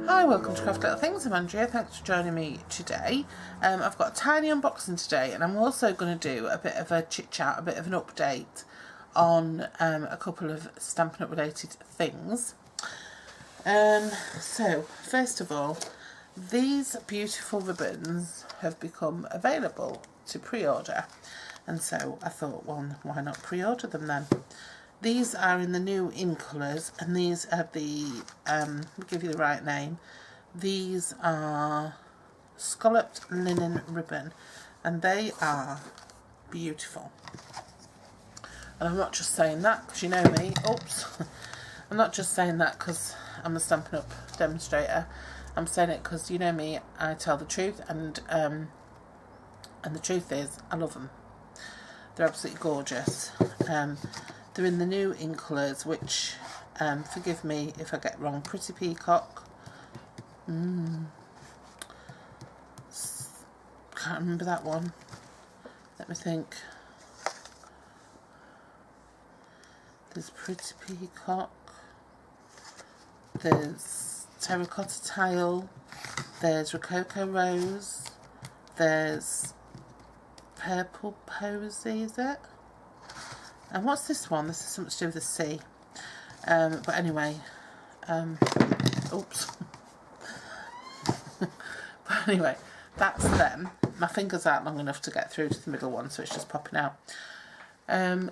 Hi, welcome to Craft Little Things. I'm Andrea. Thanks for joining me today. I've got a tiny unboxing today, and I'm also going to do a bit of a chit chat, a bit of an update on a couple of Stampin' Up related things. So first of all, these beautiful ribbons have become available to pre-order, and so I thought, well, why not pre-order them then? These are in the new in colours, and these are the, let me give you the right name, these are scalloped linen ribbon, and they are beautiful. And I'm not just saying that because you know me, oops, I'm not just saying that because I'm a Stampin' Up demonstrator. I'm saying it because you know me, I tell the truth, and the truth is I love them. They're absolutely gorgeous. They're in the new in colours, which, forgive me if I get wrong, Pretty Peacock. Can't remember that one. Let me think. There's Pretty Peacock. There's Terracotta Tile. There's Rococo Rose. There's Purple Posy, is it? And what's this one? This is something to do with the sea. But anyway, oops. But anyway, that's them. My fingers aren't long enough to get through to the middle one, so it's just popping out.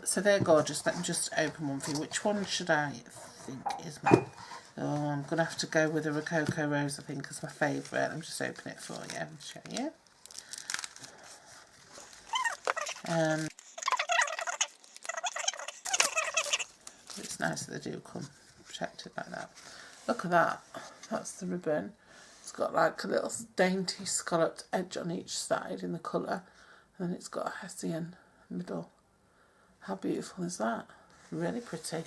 So they're gorgeous. Let me just open one for you. Which one should I think is my... Oh, I'm going to have to go with the Rococo Rose, I think, is my favourite. Let me just open it for you and show you. It's nice that they do come protected like that. Look at that. That's the ribbon. It's got like a little dainty scalloped edge on each side in the colour, and then it's got a hessian middle. How beautiful is that? Really pretty.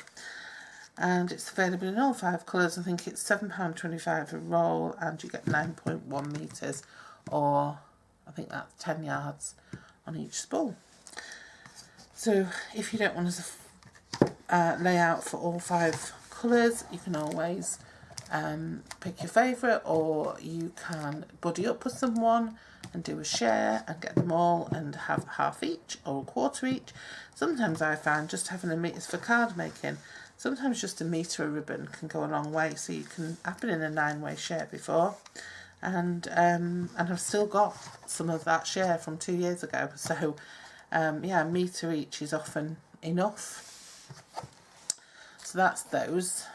And it's available in all 5 colours. I think it's £7.25 a roll, and you get 9.1 metres, or I think that's 10 yards on each spool. So if you don't want to lay out for all 5 colours, you can always pick your favourite, or you can buddy up with someone and do a share and get them all and have half each or a quarter each. Sometimes I find just having a meter for card making, sometimes just a metre of ribbon can go a long way. So you can, I've been in a 9-way share before, and I've still got some of that share from 2 years ago. So yeah, a metre each is often enough. So that's those.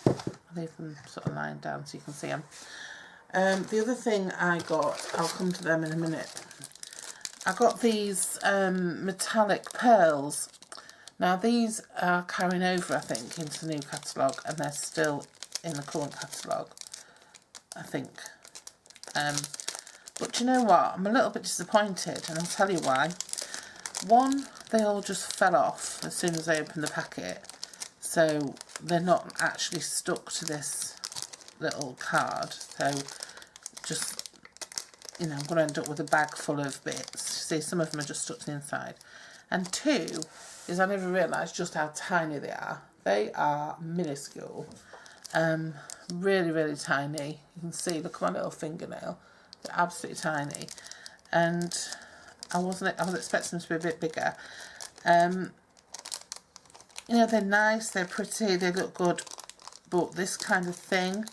I'll leave them sort of lying down so you can see them. The other thing I got, I'll come to them in a minute. I got these metallic pearls. Now these are carrying over, I think, into the new catalogue, and they're still in the current catalogue, I think. But you know what? I'm a little bit disappointed, and I'll tell you why. One, they all just fell off as soon as I opened the packet, so they're not actually stuck to this little card. So just, you know, I'm going to end up with a bag full of bits. See, some of them are just stuck to the inside. And 2 is I never realised just how tiny they are. They are minuscule. Really, really tiny. You can see, look at my little fingernail. They're absolutely tiny. And I was expecting them to be a bit bigger. You know, they're nice, they're pretty, they look good, but this kind of thing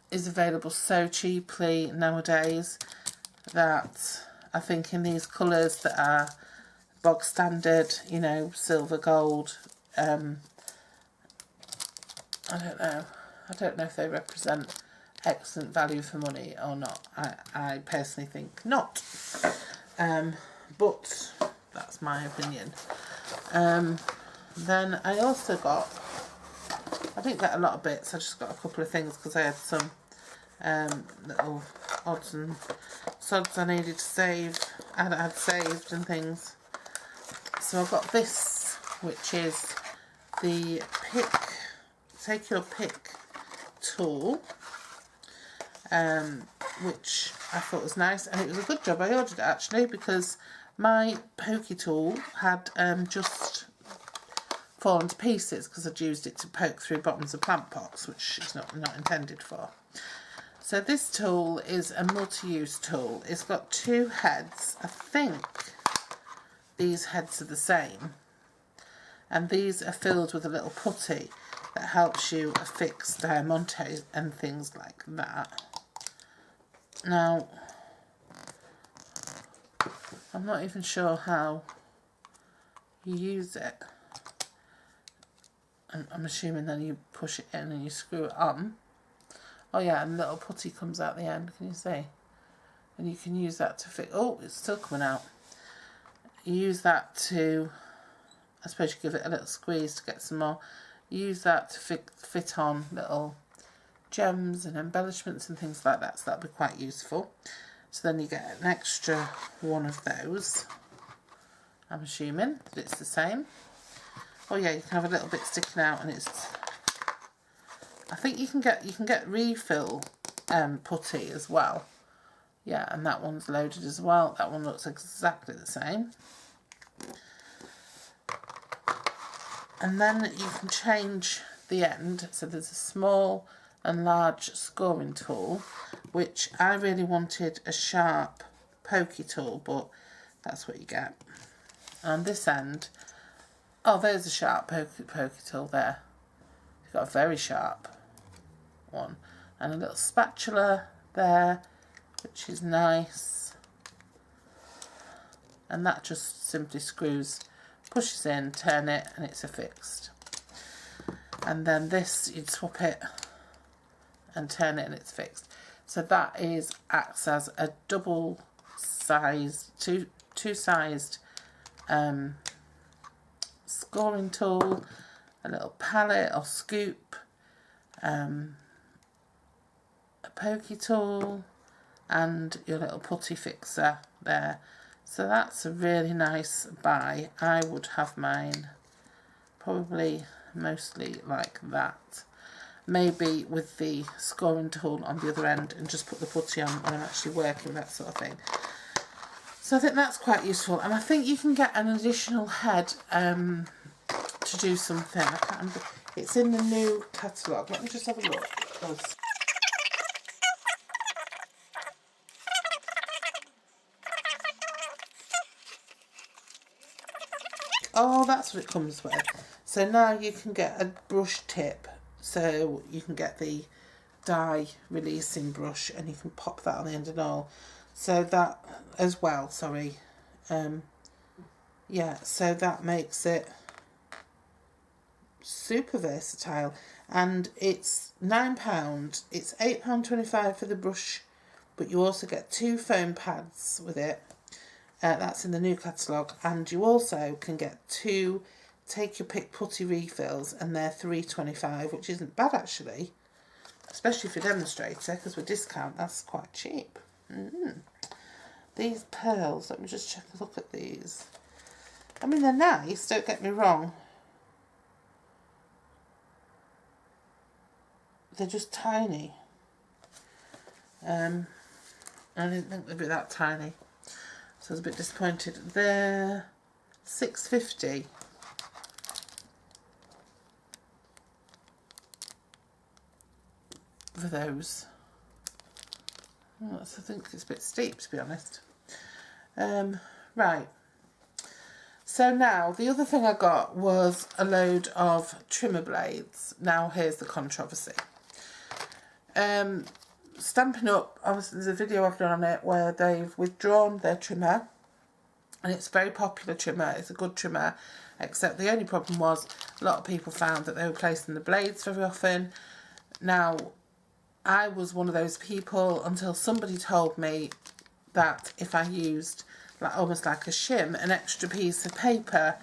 is available so cheaply nowadays that I think in these colours that are bog standard, you know, silver, gold, I don't know if they represent excellent value for money or not. I personally think not, but that's my opinion. Then I also got, I didn't get a lot of bits, I just got a couple of things because I had some little odds and sods I needed to save, and I had saved and things. So I got this, which is the Take Your Pick tool, which I thought was nice, and it was a good job I ordered it actually, because my pokey tool had just fallen to pieces because I'd used it to poke through bottoms of plant pots, which is not intended for. So this tool is a multi-use tool. It's got 2 heads. I think these heads are the same. And these are filled with a little putty that helps you affix diamantes and things like that. Now, I'm not even sure how you use it. I'm assuming then you push it in and you screw it on. Oh yeah, and the little putty comes out the end, can you see? And you can use that to fit. Oh, it's still coming out. You use that to, I suppose you give it a little squeeze to get some more. You use that to fit on little gems and embellishments and things like that, so that'll be quite useful. So then you get an extra one of those. I'm assuming that it's the same. Oh yeah, you can have a little bit sticking out, and it's, I think you can get refill putty as well. Yeah, and that one's loaded as well. That one looks exactly the same. And then you can change the end. So there's a small and large scoring tool, which I really wanted a sharp pokey tool, but that's what you get. On this end, oh, there's a sharp pokey tool there. You've got a very sharp one. And a little spatula there, which is nice. And that just simply screws, pushes in, turn it, and it's affixed. And then this, you'd swap it and turn it and it's fixed. So that acts as a double sized, two-sized scoring tool, a little palette or scoop, a pokey tool, and your little putty fixer there. So that's a really nice buy. I would have mine probably mostly like that. Maybe with the scoring tool on the other end and just put the putty on when I'm actually working, that sort of thing. So I think that's quite useful. And I think you can get an additional head to do something. I can't remember. It's in the new catalogue. Let me just have a look. Oh, that's what it comes with. So now you can get a brush tip. So you can get the dye releasing brush and you can pop that on the end and all. So that as well, sorry. Yeah, so that makes it super versatile. And it's £9. It's £8.25 for the brush, but you also get 2 foam pads with it. That's in the new catalogue, and you also can get 2 take your pick putty refills, and they're £3.25, which isn't bad actually, especially for a demonstrator, because with discount that's quite cheap. These pearls, let me just check a look at these. I mean, they're nice, don't get me wrong. They're just tiny. I didn't think they'd be that tiny. So I was a bit disappointed. They're £6.50. For those. Oh, I think it's a bit steep, to be honest. Right. So now, the other thing I got was a load of trimmer blades. Now, here's the controversy. Stampin' Up, obviously there's a video I've done on it where they've withdrawn their trimmer, and it's a very popular trimmer, it's a good trimmer, except the only problem was a lot of people found that they were placing the blades very often. Now, I was one of those people until somebody told me that if I used like almost like a shim, an extra piece of paper,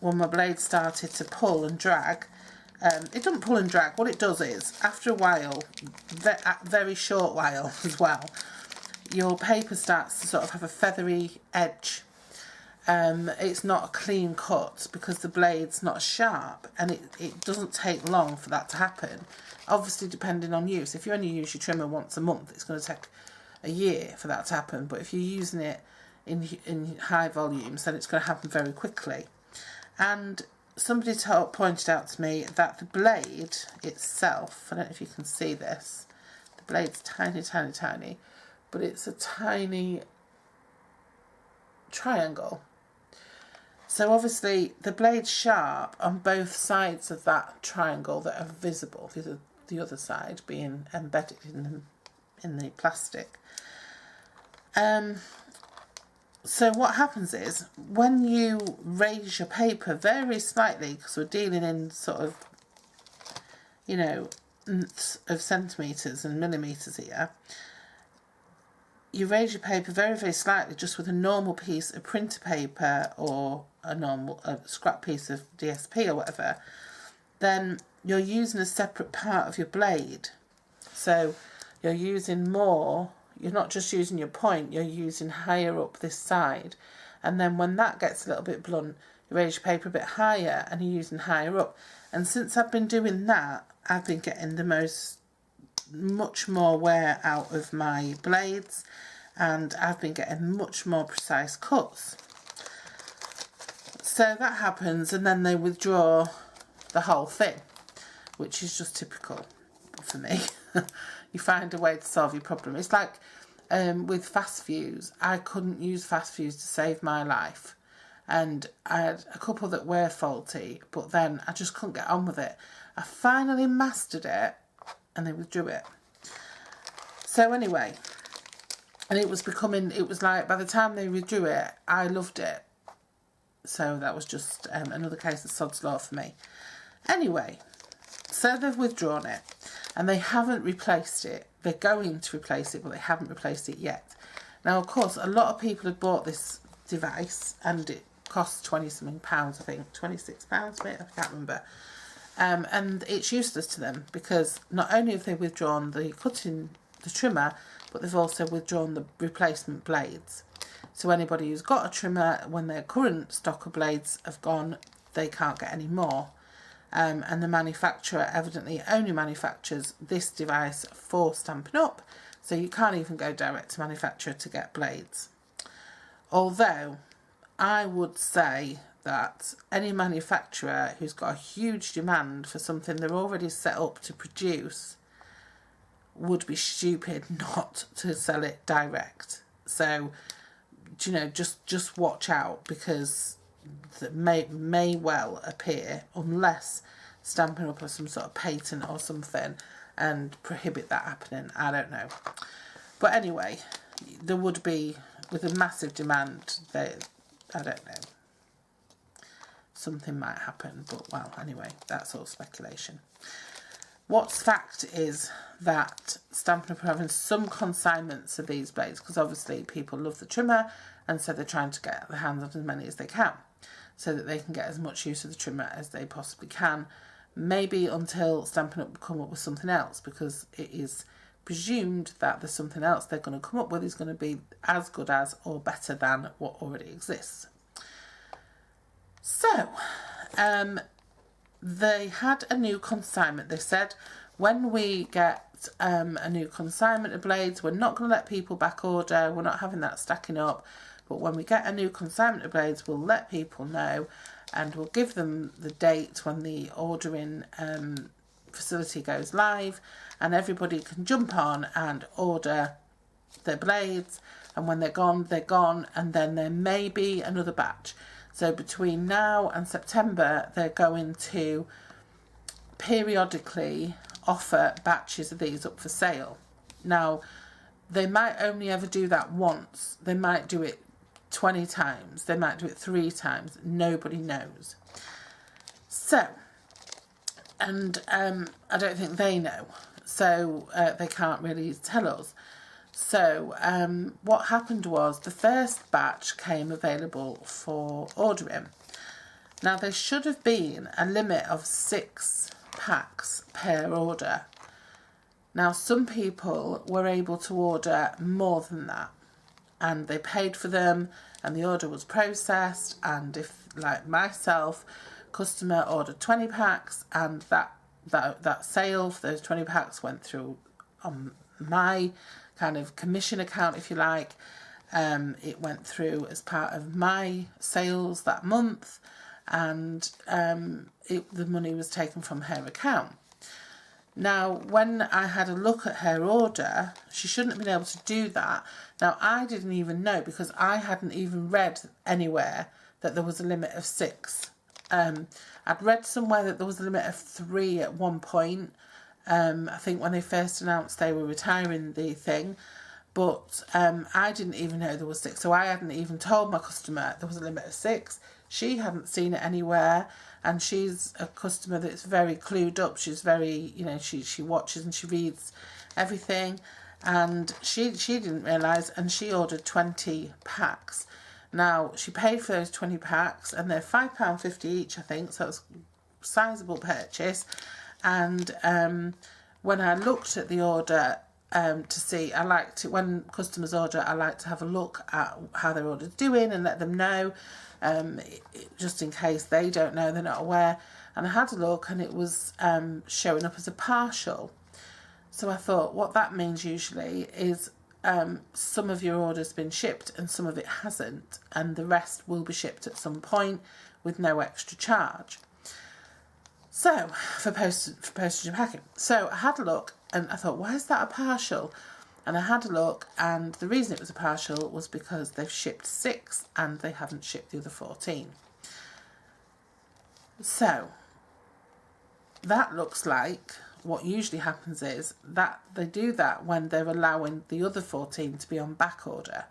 when my blade started to pull and drag, it doesn't pull and drag. What it does is, after a while, a very short while as well, your paper starts to sort of have a feathery edge. It's not a clean cut because the blade's not sharp, and it doesn't take long for that to happen. Obviously, depending on use. If you only use your trimmer once a month, it's going to take a year for that to happen. But if you're using it in high volumes, then it's going to happen very quickly. And somebody pointed out to me that the blade itself, I don't know if you can see this, the blade's tiny, tiny, tiny, but it's a tiny triangle. So obviously the blade's sharp on both sides of that triangle that are visible, the other side being embedded in the plastic. So what happens is, when you raise your paper very slightly, because we're dealing in sort of, you know, nths of centimetres and millimetres here, you raise your paper very, very slightly just with a normal piece of printer paper or a scrap piece of DSP or whatever, then you're using a separate part of your blade. So you're using more, you're not just using your point, you're using higher up this side. And then when that gets a little bit blunt, you raise your paper a bit higher and you're using higher up. And since I've been doing that, I've been getting much more wear out of my blades, and I've been getting much more precise cuts. So that happens, and then they withdraw the whole thing, which is just typical for me. You find a way to solve your problem. It's like with fast views. I couldn't use fast views to save my life, and I had a couple that were faulty, but then I just couldn't get on with it. I finally mastered it, and they withdrew it. So anyway, and it was like, by the time they withdrew it, I loved it. So that was just another case of sod's law for me. Anyway, so they've withdrawn it, and they haven't replaced it. They're going to replace it, but they haven't replaced it yet. Now, of course, a lot of people have bought this device, and it costs 20 something pounds, I think, 26 pounds, I can't remember. And it's useless to them, because not only have they withdrawn the trimmer, but they've also withdrawn the replacement blades. So anybody who's got a trimmer, when their current stock of blades have gone, they can't get any more. And the manufacturer evidently only manufactures this device for Stampin' Up, so you can't even go direct to manufacturer to get blades. Although I would say that any manufacturer who's got a huge demand for something they're already set up to produce would be stupid not to sell it direct. So, you know, just watch out, because that may well appear, unless Stampin' Up has some sort of patent or something and prohibit that happening. I don't know. But anyway, there would be, with a massive demand, I don't know, something might happen. But, well, anyway, that's all speculation. What's fact is that Stampin' Up are having some consignments of these blades, because obviously people love the trimmer, and so they're trying to get their hands on as many as they can, so that they can get as much use of the trimmer as they possibly can. Maybe until Stampin' Up come up with something else, because it is presumed that there's something else they're going to come up with is going to be as good as or better than what already exists. So, they had a new consignment. They said, when we get a new consignment of blades, we're not going to let people back order. We're not having that stacking up. But when we get a new consignment of blades, we'll let people know, and we'll give them the date when the ordering facility goes live, and everybody can jump on and order their blades, and when they're gone, and then there may be another batch. So between now and September, they're going to periodically offer batches of these up for sale. Now, they might only ever do that once. They might do it 20 times. They might do it 3 times. Nobody knows. So, and I don't think they know. So they can't really tell us. So what happened was, the first batch came available for ordering. Now, there should have been a limit of 6 packs per order. Now, some people were able to order more than that, and they paid for them, and the order was processed. And if, like myself, customer ordered 20 packs, and that sale for those 20 packs went through on my kind of commission account, if you like. It went through as part of my sales that month, and the money was taken from her account. Now, when I had a look at her order, she shouldn't have been able to do that. Now, I didn't even know, because I hadn't even read anywhere that there was a limit of 6. I'd read somewhere that there was a limit of 3 at one point. I think when they first announced they were retiring the thing, but I didn't even know there was 6. So I hadn't even told my customer there was a limit of 6. She hadn't seen it anywhere, and she's a customer that's very clued up. She's very, you know, she watches and she reads everything, and she didn't realise, and she ordered 20 packs. Now, she paid for those 20 packs, and they're £5.50 each, I think, so it's a sizable purchase. And when I looked at the order to see, I like to, when customers order, I like to have a look at how their order's doing and let them know, just in case they don't know, they're not aware. And I had a look, and it was showing up as a partial. So I thought, what that means usually is some of your order's been shipped and some of it hasn't, and the rest will be shipped at some point with no extra charge. So, for postage and packing. So I had a look, and I thought, why is that a partial? And I had a look, and the reason it was a partial was because they've shipped 6 and they haven't shipped the other 14. So that looks like what usually happens is that they do that when they're allowing the other 14 to be on back order.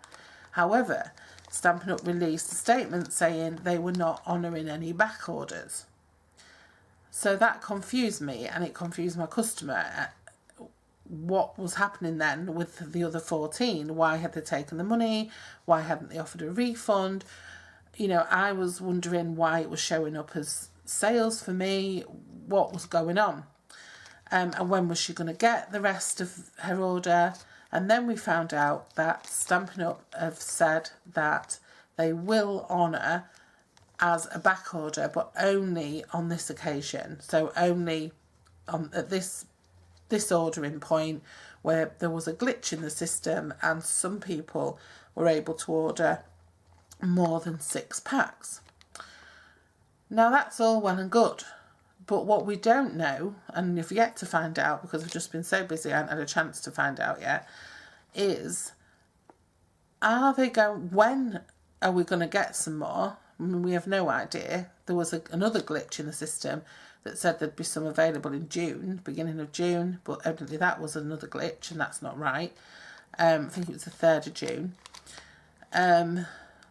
However, Stampin' Up released a statement saying they were not honouring any back orders. So that confused me, and it confused my customer. What was happening then with the other 14? Why had they taken the money? Why hadn't they offered a refund? You know, I was wondering why it was showing up as sales for me. What was going on? And when was she going to get the rest of her order? And then we found out that Stampin' Up have said that they will honour as a back order, but only on this occasion. So only at this ordering point where there was a glitch in the system and some people were able to order more than 6 packs. Now, that's all well and good, but what we don't know, and have yet to find out because we've just been so busy I haven't had a chance to find out yet, is when are we going to get some more? I mean, we have no idea. There was another glitch in the system that said there'd be some available in June, beginning of June, but evidently that was another glitch, and that's not right. I think it was the 3rd of June.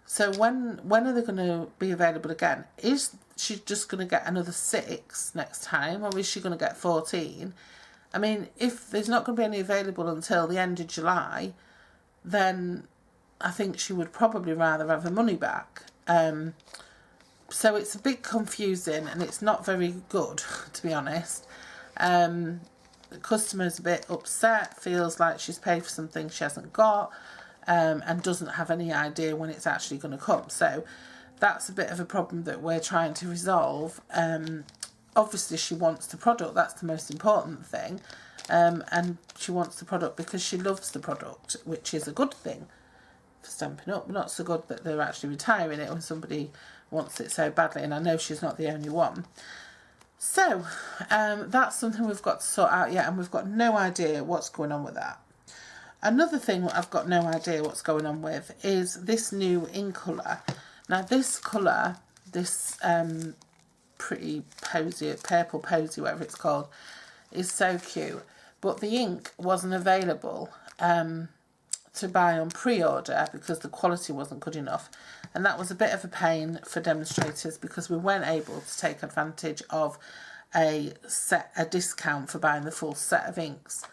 So when are they going to be available again? Is she just going to get another 6 next time, or is she going to get 14? I mean, if there's not going to be any available until the end of July, then I think she would probably rather have her money back. So it's a bit confusing, and it's not very good, to be honest. The customer's a bit upset, feels like she's paid for something she hasn't got, and doesn't have any idea when it's actually going to come. So that's a bit of a problem that we're trying to resolve. Obviously she wants the product, that's the most important thing, and she wants the product because she loves the product, which is a good thing for Stampin' Up. Not so good that they're actually retiring it when somebody wants it so badly, and I know she's not the only one. So that's something we've got to sort out yet, and we've got no idea what's going on with that. Another thing I've got no idea what's going on with is this new ink colour. Now this colour, this pretty posy, purple posy, whatever it's called, is so cute, but the ink wasn't available to buy on pre-order because the quality wasn't good enough, and that was a bit of a pain for demonstrators because we weren't able to take advantage of a discount for buying the full set of inks.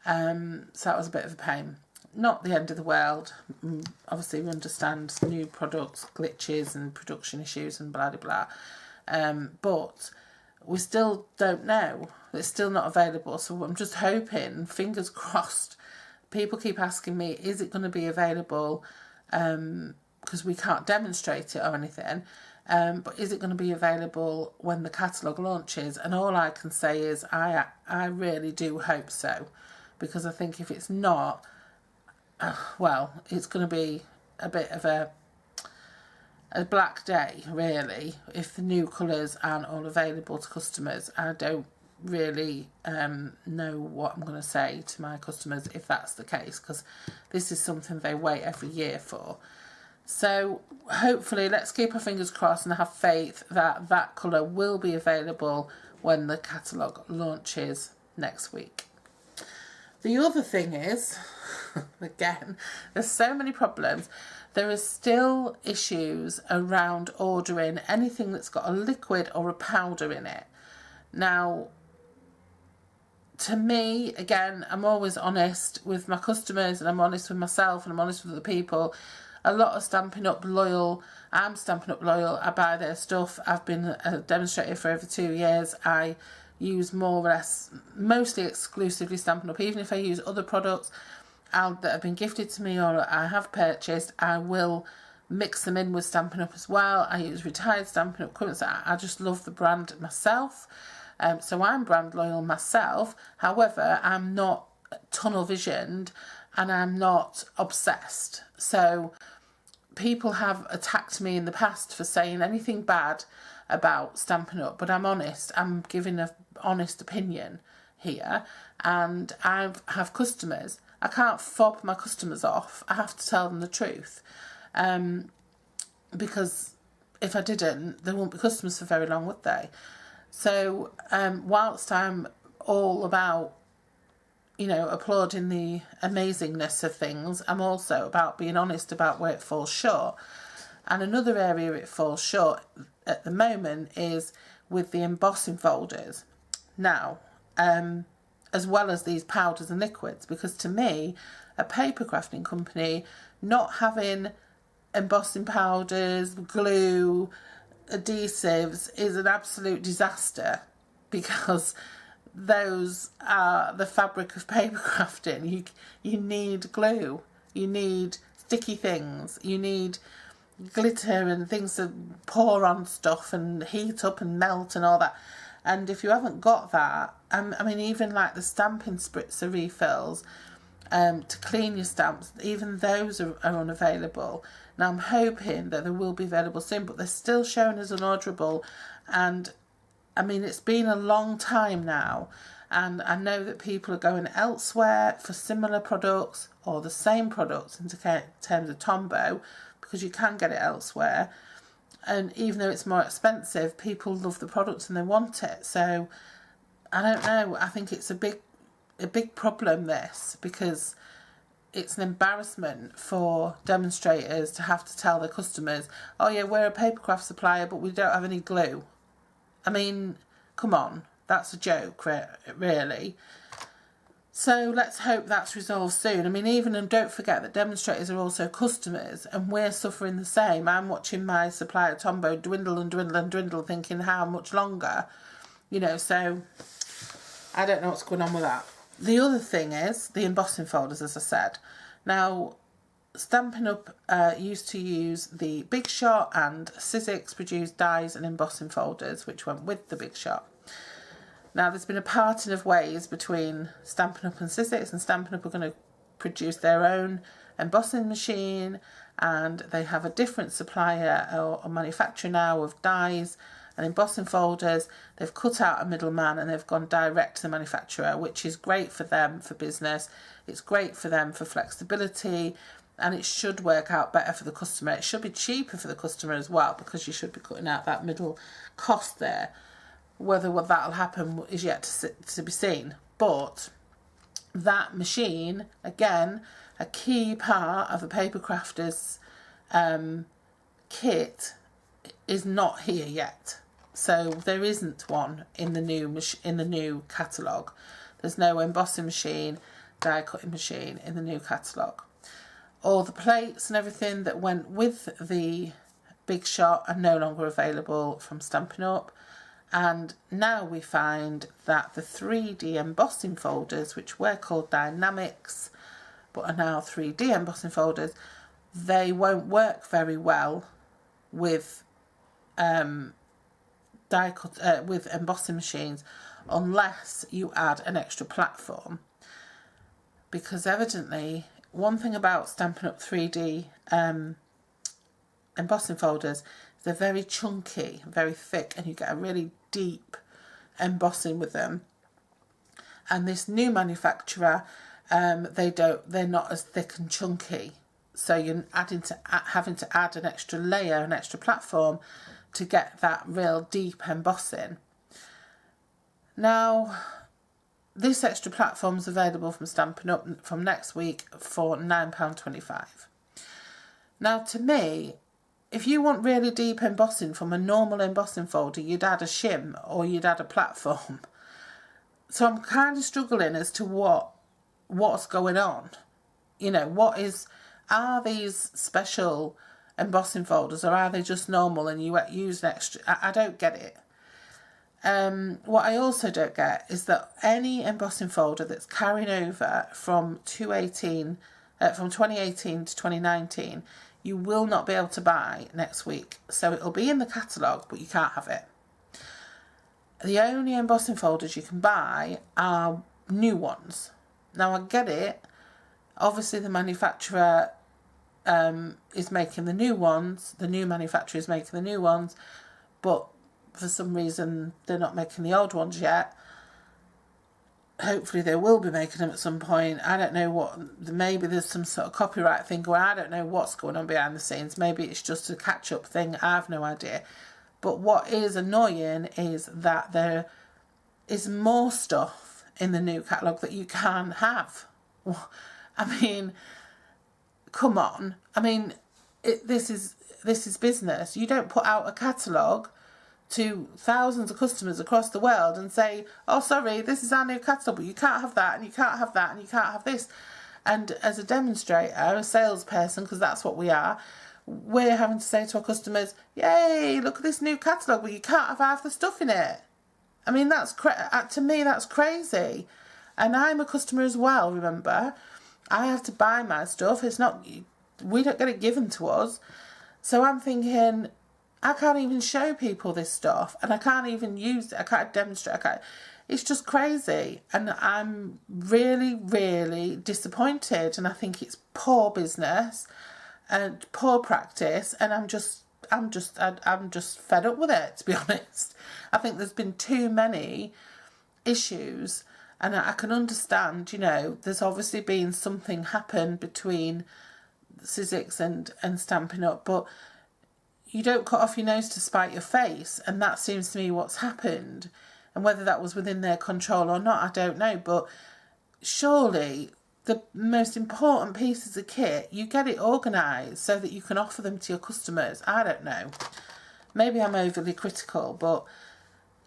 So that was a bit of a pain. Not the end of the world. Obviously we understand new products, glitches and production issues and blah blah blah, but we still don't know. It's still not available, so I'm just hoping, fingers crossed. People keep asking me, is it going to be available, because we can't demonstrate it or anything, but is it going to be available when the catalogue launches? And all I can say is I really do hope so, because I think if it's not, well, it's going to be a bit of a a black day, really, if the new colours aren't all available to customers. I don't really know what I'm going to say to my customers if that's the case, because this is something they wait every year for. So hopefully, let's keep our fingers crossed and have faith that that colour will be available when the catalogue launches next week. The other thing is, again, there's so many problems. There are still issues around ordering anything that's got a liquid or a powder in it. Now, to me, again, I'm always honest with my customers, and I'm honest with myself, and I'm honest with other people. A lot of Stampin' Up loyal. I'm Stampin' Up loyal. I buy their stuff. I've been a demonstrator for over 2 years. I use more or less, mostly exclusively Stampin' Up. Even if I use other products that have been gifted to me or I have purchased, I will mix them in with Stampin' Up as well. I use retired Stampin' Up currents. I just love the brand myself. So I'm brand loyal myself. However, I'm not tunnel visioned and I'm not obsessed. So people have attacked me in the past for saying anything bad about Stampin' Up, but I'm honest. I'm giving an honest opinion here, and I have customers. I can't fob my customers off. I have to tell them the truth, because if I didn't, there wouldn't be customers for very long, would they? So whilst I'm all about, you know, applauding the amazingness of things, I'm also about being honest about where it falls short. And another area it falls short at the moment is with the embossing folders. Now, as well as these powders and liquids, because to me, a paper crafting company not having embossing powders, glue, adhesives is an absolute disaster, because those are the fabric of paper crafting. You need glue, you need sticky things, you need glitter and things to pour on stuff and heat up and melt and all that. And if you haven't got that, I mean, even like the stamping spritzer refills to clean your stamps, even those are unavailable. Now I'm hoping that they will be available soon, but they're still shown as unorderable. And I mean, it's been a long time now, and I know that people are going elsewhere for similar products or the same products in terms of Tombow, because you can get it elsewhere. And even though it's more expensive, people love the product and they want it. So I don't know. I think it's a big problem, this, because it's an embarrassment for demonstrators to have to tell their customers, oh yeah, we're a papercraft supplier, but we don't have any glue. I mean, come on, that's a joke, really. So let's hope that's resolved soon. I mean, and don't forget that demonstrators are also customers, and we're suffering the same. I'm watching my supplier Tombow dwindle and dwindle and dwindle, thinking how much longer, you know. So I don't know what's going on with that. The other thing is the embossing folders, as I said. Now, Stampin' Up used to use the Big Shot, and Sizzix produced dies and embossing folders, which went with the Big Shot. Now, there's been a parting of ways between Stampin' Up and Sizzix, and Stampin' Up are going to produce their own embossing machine, and they have a different supplier or manufacturer now of dies and embossing folders. They've cut out a middleman and they've gone direct to the manufacturer, which is great for them for business. It's great for them for flexibility, and it should work out better for the customer. It should be cheaper for the customer as well, because you should be cutting out that middle cost there. Whether that'll happen is yet to be seen. But that machine, again, a key part of a paper crafter's kit, is not here yet. So there isn't one in the new catalogue. There's no embossing machine, die cutting machine in the new catalogue. All the plates and everything that went with the Big Shot are no longer available from Stampin' Up. And now we find that the 3D embossing folders, which were called Dynamics, but are now 3D embossing folders, they won't work very well with with embossing machines unless you add an extra platform. Because evidently, one thing about Stampin' Up 3D embossing folders, they're very chunky, very thick, and you get a really deep embossing with them. And this new manufacturer, they're not as thick and chunky, so you're having to add an extra layer, an extra platform to get that real deep embossing. Now, this extra platform is available from Stampin' Up from next week for £9.25. Now, to me, if you want really deep embossing from a normal embossing folder, you'd add a shim or you'd add a platform. So I'm kind of struggling as to what's going on. You know, are these special embossing folders, or are they just normal and you use an extra? I don't get it. What I also don't get is that any embossing folder that's carrying over from 2018 to 2019, you will not be able to buy next week. So it'll be in the catalogue, but you can't have it. The only embossing folders you can buy are new ones. Now, I get it. Obviously, the manufacturer is making the new ones. The new manufacturer is making the new ones. But for some reason, they're not making the old ones yet. Hopefully, they will be making them at some point. I don't know what. Maybe there's some sort of copyright thing going on. I don't know what's going on behind the scenes. Maybe it's just a catch-up thing. I have no idea. But what is annoying is that there is more stuff in the new catalogue that you can have. I mean, come on. I mean, this is business. You don't put out a catalogue to thousands of customers across the world and say, oh, sorry, this is our new catalogue, but you can't have that, and you can't have that, and you can't have this. And as a demonstrator, a salesperson, because that's what we are, we're having to say to our customers, yay, look at this new catalogue, but you can't have half the stuff in it. I mean, to me, that's crazy. And I'm a customer as well, remember. I have to buy my stuff. We don't get it given to us. So I'm thinking, I can't even show people this stuff, and I can't even use it. I can't demonstrate. It's just crazy. And I'm really, really disappointed. And I think it's poor business and poor practice, and I'm just fed up with it, to be honest. I think there's been too many issues, and I can understand, you know, there's obviously been something happen between Sizzix and Stampin' Up, but you don't cut off your nose to spite your face, and that seems to me what's happened. And whether that was within their control or not, I don't know, but surely the most important pieces of kit, you get it organised so that you can offer them to your customers. I don't know. Maybe I'm overly critical, but,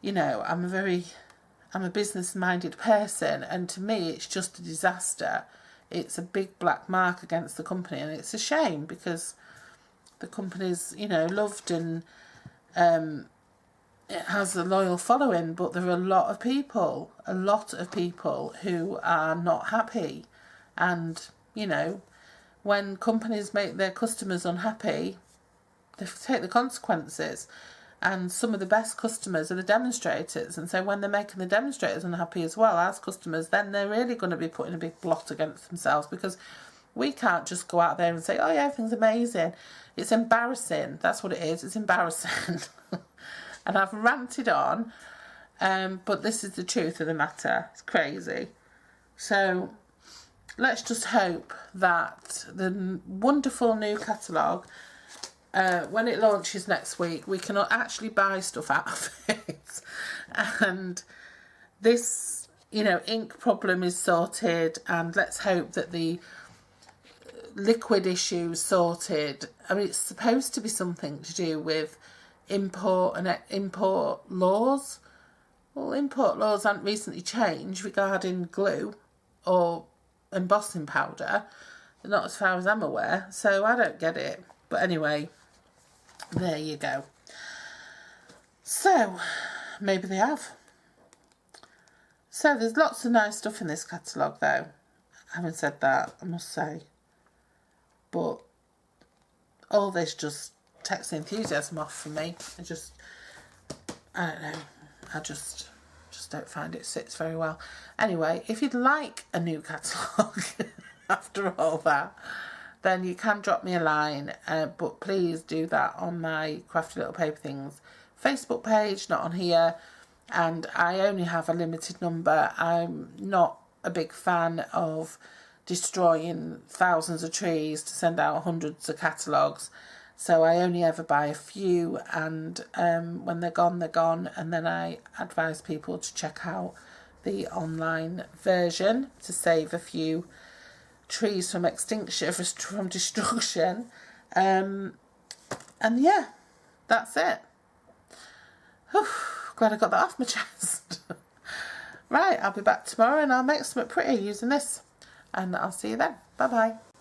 you know, I'm a business-minded person, and to me it's just a disaster. It's a big black mark against the company, and it's a shame because the company's, you know, loved, and it has a loyal following, but there are a lot of people who are not happy. And, you know, when companies make their customers unhappy, they take the consequences. And some of the best customers are the demonstrators. And so when they're making the demonstrators unhappy as well as customers, then they're really going to be putting a big blot against themselves, because we can't just go out there and say, oh yeah, everything's amazing. It's embarrassing. That's what it is. It's embarrassing. And I've ranted on, but this is the truth of the matter. It's crazy. So let's just hope that the wonderful new catalogue, when it launches next week, we can actually buy stuff out of it. And this, you know, ink problem is sorted, and let's hope that the liquid issue is sorted. I mean, it's supposed to be something to do with import and import laws. Well, import laws haven't recently changed regarding glue or embossing powder. They're not, as far as I'm aware, so I don't get it. But anyway, there you go. So, maybe they have. So, there's lots of nice stuff in this catalogue, though. Having said that, I must say. But all this just takes the enthusiasm off for me. I don't know. I just don't find it sits very well. Anyway, if you'd like a new catalogue after all that, then you can drop me a line, but please do that on my Crafty Little Paper Things Facebook page, not on here. And I only have a limited number. I'm not a big fan of destroying thousands of trees to send out hundreds of catalogues, so I only ever buy a few, and when they're gone, they're gone. And then I advise people to check out the online version to save a few trees from extinction, from destruction. And yeah, that's it. Whew, glad I got that off my chest. Right, I'll be back tomorrow and I'll make something pretty using this, and I'll see you then. Bye bye.